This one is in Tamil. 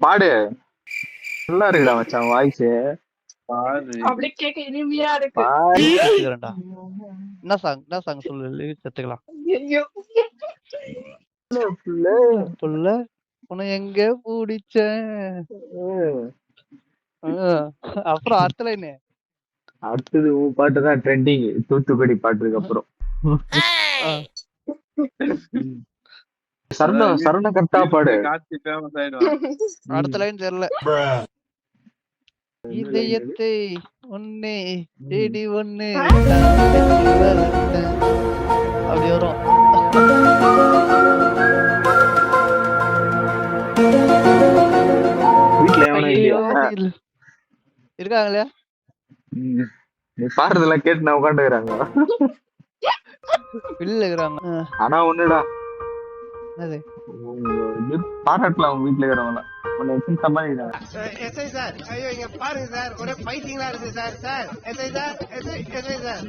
பாடு நல்லா இருக்குடா மச்சான் வாய்ஸ். பாரு அப்படி கேட்க இனிமையா இருக்கு. பாடு கத்துக்கிறேன்டா. என்ன சாங் சொல்லு, லிரிக்ஸ் எடுத்துக்கலாம். ஐயோ. புள்ள உன்னை எங்க பிடிச்ச, அப்புறம் அடுத்த லைன் அடுத்தது உன் பாட்டு தான் ட்ரெண்டிங், தூத்துக்குடி பாட்டுக்கு அப்புறம். சரண கரெக்டா பாடு. கார்த்தி ஃபேமஸ் ஆயிடுவான். அடுத்த லைன் தெரியல. இதயத்தை ஒன்னே தேடி ஒன்னு அப்படி வரும். வீட்டுல எவனும் இல்லையா? இருக்காங்களே. நீ பாடுறதெல்லாம் கேட்டு நான் உட்காந்துக்கிறாங்க. வெளியில இருக்கிறாங்க. ஆனா ஒண்ணுடா, என்னது பாராட்டலாம் அவங்க வீட்டுல இருக்கிறவங்க உன்னை சமாளிக்கிறாங்க. எஸ்ஐ சார், ஐயோ இங்க பாருங்க சார், ஒரே ஃபைட்டிங்லாம் இருக்கு sir. Sir SI sir, SI sir.